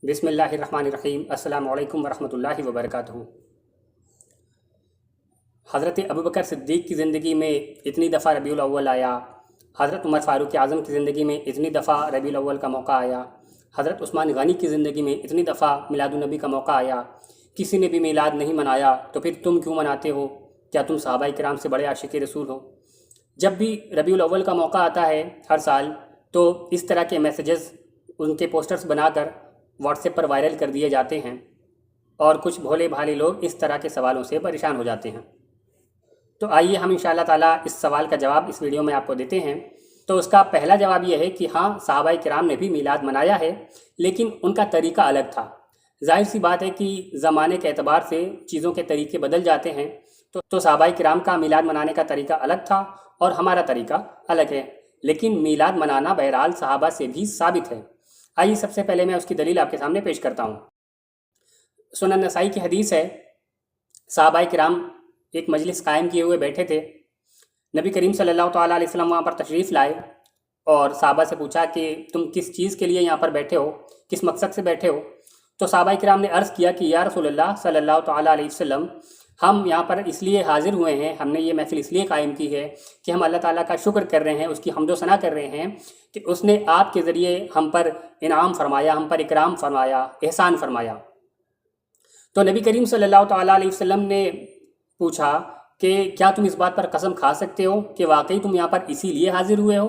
بسم اللہ الرحمن الرحیم۔ السلام علیکم ورحمۃ اللہ وبرکاتہ۔ حضرت ابوبکر صدیق کی زندگی میں اتنی دفعہ ربیع الاول آیا، حضرت عمر فاروق اعظم کی زندگی میں اتنی دفعہ ربیع الاول کا موقع آیا، حضرت عثمان غنی کی زندگی میں اتنی دفعہ میلاد النبی کا موقع آیا، کسی نے بھی میلاد نہیں منایا تو پھر تم کیوں مناتے ہو؟ کیا تم صحابہ کرام سے بڑے عاشق رسول ہو؟ جب بھی ربیع الاول کا موقع آتا ہے ہر سال تو اس طرح کے میسیجز ان کے پوسٹرز بنا کر واٹس ایپ پر وائرل کر دیے جاتے ہیں اور کچھ بھولے بھالے لوگ اس طرح کے سوالوں سے پریشان ہو جاتے ہیں۔ تو آئیے ہم انشاءاللہ تعالیٰ اس سوال کا جواب اس ویڈیو میں آپ کو دیتے ہیں۔ تو اس کا پہلا جواب یہ ہے کہ ہاں، صحابہ کرام نے بھی میلاد منایا ہے، لیکن ان کا طریقہ الگ تھا۔ ظاہر سی بات ہے کہ زمانے کے اعتبار سے چیزوں کے طریقے بدل جاتے ہیں، تو صحابہ کرام کا میلاد منانے کا طریقہ الگ تھا اور ہمارا طریقہ الگ ہے، لیکن میلاد منانا بہرحال صحابہ سے بھی ثابت ہے۔ آئیے سب سے پہلے میں اس کی دلیل آپ کے سامنے پیش کرتا ہوں۔ سنن نسائی کی حدیث ہے، صحابہ کرام ایک مجلس قائم کیے ہوئے بیٹھے تھے، نبی کریم صلی اللہ تعالیٰ علیہ وسلم وہاں پر تشریف لائے اور صحابہ سے پوچھا کہ تم کس چیز کے لیے یہاں پر بیٹھے ہو، کس مقصد سے بیٹھے ہو؟ تو صحابہ کرام نے عرض کیا کہ یا رسول اللہ صلی اللہ تعالیٰ علیہ وسلم، ہم یہاں پر اس لیے حاضر ہوئے ہیں، ہم نے یہ محفل اس لیے قائم کی ہے کہ ہم اللہ تعالیٰ کا شکر کر رہے ہیں، اس کی حمد و ثنا کر رہے ہیں کہ اس نے آپ کے ذریعے ہم پر انعام فرمایا، ہم پر اکرام فرمایا، احسان فرمایا۔ تو نبی کریم صلی اللہ تعالیٰ علیہ وسلم نے پوچھا کہ کیا تم اس بات پر قسم کھا سکتے ہو کہ واقعی تم یہاں پر اسی لیے حاضر ہوئے ہو؟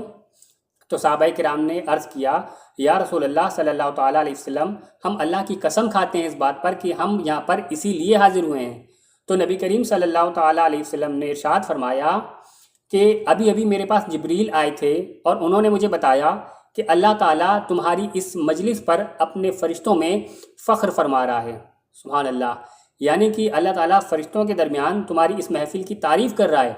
تو صحابہ کرام نے عرض کیا یا رسول اللہ صلی اللہ تعالیٰ علیہ وسلم، ہم اللہ کی قسم کھاتے ہیں اس بات پر کہ ہم یہاں پر اسی لیے حاضر ہوئے ہیں۔ تو نبی کریم صلی اللہ تعالیٰ علیہ وسلم نے ارشاد فرمایا کہ ابھی ابھی میرے پاس جبریل آئے تھے اور انہوں نے مجھے بتایا کہ اللہ تعالیٰ تمہاری اس مجلس پر اپنے فرشتوں میں فخر فرما رہا ہے۔ سبحان اللہ، یعنی کہ اللہ تعالیٰ فرشتوں کے درمیان تمہاری اس محفل کی تعریف کر رہا ہے۔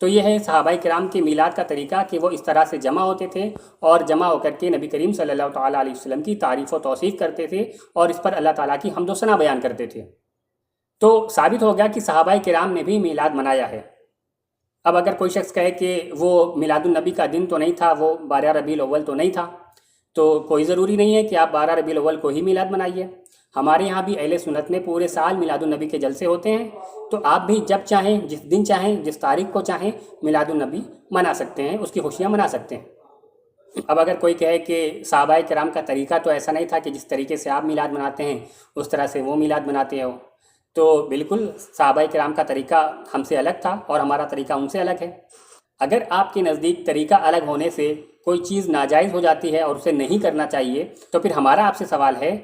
تو یہ ہے صحابہ کرام کے میلاد کا طریقہ کہ وہ اس طرح سے جمع ہوتے تھے اور جمع ہو کر کے نبی کریم صلی اللہ تعالیٰ علیہ وسلم کی تعریف و توصیف کرتے تھے اور اس پر اللہ تعالیٰ کی حمد و ثنا بیان کرتے تھے۔ تو ثابت ہو گیا کہ صحابہ کرام نے بھی میلاد منایا ہے۔ اب اگر کوئی شخص کہے کہ وہ میلاد النبی کا دن تو نہیں تھا، وہ 12 ربیع الاول تو نہیں تھا، تو کوئی ضروری نہیں ہے کہ آپ 12 ربیع الاول کو ہی میلاد منائیے۔ ہمارے یہاں بھی اہل سنت میں پورے سال میلاد النبی کے جلسے ہوتے ہیں، تو آپ بھی جب چاہیں، جس دن چاہیں، جس تاریخ کو چاہیں میلاد النبی منا سکتے ہیں، اس کی خوشیاں منا سکتے ہیں۔ اب اگر کوئی کہے کہ صحابہ کرام کا طریقہ تو ایسا نہیں تھا کہ جس طریقے سے آپ میلاد مناتے ہیں اس طرح سے وہ میلاد مناتے ہو، تو بالکل صحابہ کرام کا طریقہ ہم سے الگ تھا اور ہمارا طریقہ ان سے الگ ہے۔ اگر آپ کے نزدیک طریقہ الگ ہونے سے کوئی چیز ناجائز ہو جاتی ہے اور اسے نہیں کرنا چاہیے، تو پھر ہمارا آپ سے سوال ہے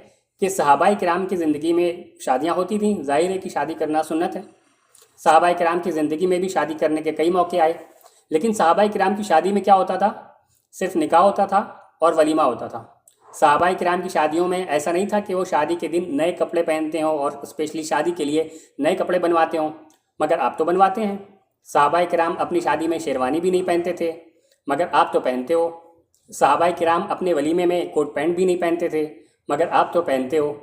کہ صحابہ کرام کی زندگی میں شادیاں ہوتی تھیں، ظاہر ہے کہ شادی کرنا سنت ہے۔ صحابہ کرام کی زندگی میں بھی شادی کرنے کے کئی موقع آئے، لیکن صحابہ کرام کی شادی میں کیا ہوتا تھا؟ صرف نکاح ہوتا تھا اور ولیمہ ہوتا تھا۔ صحابہ کرام کی شادیوں میں ایسا نہیں تھا کہ وہ شادی کے دن نئے کپڑے پہنتے ہوں اور اسپیشلی شادی کے لیے نئے کپڑے بنواتے ہوں، مگر آپ تو بنواتے ہیں۔ صحابہ کرام اپنی شادی میں شیروانی بھی نہیں پہنتے تھے، مگر آپ تو پہنتے ہو۔ صحابہ کرام اپنے ولیمے میں کوٹ پینٹ بھی نہیں پہنتے تھے، مگر آپ تو پہنتے ہو۔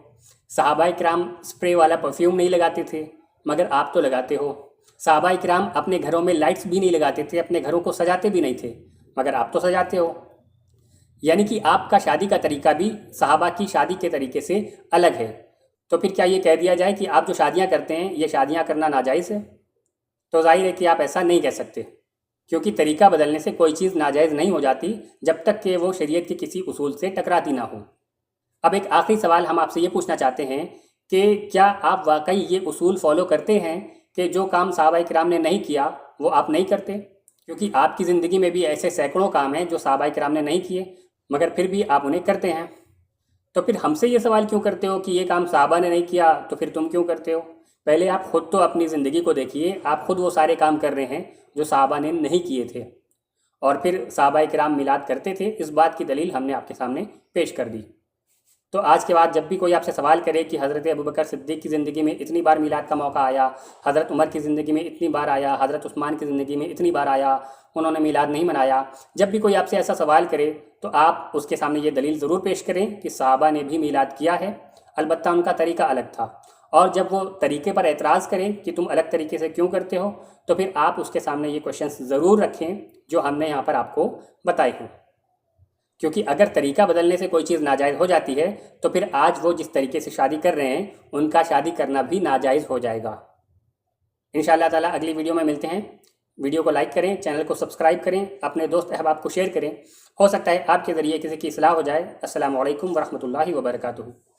صحابہ کرام اسپرے والا پرفیوم نہیں لگاتے تھے، مگر آپ تو لگاتے ہو۔ صحابہ کرام اپنے گھروں میں لائٹس بھی نہیں لگاتے تھے، اپنے گھروں کو سجاتے بھی نہیں تھے، مگر آپ تو سجاتے ہو۔ یعنی کہ آپ کا شادی کا طریقہ بھی صحابہ کی شادی کے طریقے سے الگ ہے۔ تو پھر کیا یہ کہہ دیا جائے کہ آپ جو شادیاں کرتے ہیں یہ شادیاں کرنا ناجائز ہے؟ تو ظاہر ہے کہ آپ ایسا نہیں کہہ سکتے، کیونکہ طریقہ بدلنے سے کوئی چیز ناجائز نہیں ہو جاتی جب تک کہ وہ شریعت کے کسی اصول سے ٹکراتی نہ ہو۔ اب ایک آخری سوال ہم آپ سے یہ پوچھنا چاہتے ہیں کہ کیا آپ واقعی یہ اصول فالو کرتے ہیں کہ جو کام صحابہ کرام نے نہیں کیا وہ آپ نہیں کرتے؟ کیونکہ آپ کی زندگی میں بھی ایسے سینکڑوں کام ہیں جو صحابہ کرام نے نہیں کیے، مگر پھر بھی آپ انہیں کرتے ہیں۔ تو پھر ہم سے یہ سوال کیوں کرتے ہو کہ یہ کام صحابہ نے نہیں کیا تو پھر تم کیوں کرتے ہو؟ پہلے آپ خود تو اپنی زندگی کو دیکھیے، آپ خود وہ سارے کام کر رہے ہیں جو صحابہ نے نہیں کیے تھے، اور پھر صحابہ کرام میلاد کرتے تھے، اس بات کی دلیل ہم نے آپ کے سامنے پیش کر دی۔ تو آج کے بعد جب بھی کوئی آپ سے سوال کرے کہ حضرت ابوبکر صدیق کی زندگی میں اتنی بار میلاد کا موقع آیا، حضرت عمر کی زندگی میں اتنی بار آیا، حضرت عثمان کی زندگی میں اتنی بار آیا، انہوں نے میلاد نہیں منایا، جب بھی کوئی آپ سے ایسا سوال کرے تو آپ اس کے سامنے یہ دلیل ضرور پیش کریں کہ صحابہ نے بھی میلاد کیا ہے، البتہ ان کا طریقہ الگ تھا۔ اور جب وہ طریقے پر اعتراض کریں کہ تم الگ طریقے سے کیوں کرتے ہو، تو پھر آپ اس کے سامنے یہ کویشچنس ضرور رکھیں جو ہم نے یہاں پر آپ کو بتائے ہیں۔ کیونکہ اگر طریقہ بدلنے سے کوئی چیز ناجائز ہو جاتی ہے تو پھر آج وہ جس طریقے سے شادی کر رہے ہیں ان کا شادی کرنا بھی ناجائز ہو جائے گا۔ انشاءاللہ تعالیٰ اگلی ویڈیو میں ملتے ہیں۔ ویڈیو کو لائک کریں، چینل کو سبسکرائب کریں، اپنے دوست احباب کو شیئر کریں، ہو سکتا ہے آپ کے ذریعے کسی کی اصلاح ہو جائے۔ السلام علیکم ورحمۃ اللہ وبرکاتہ۔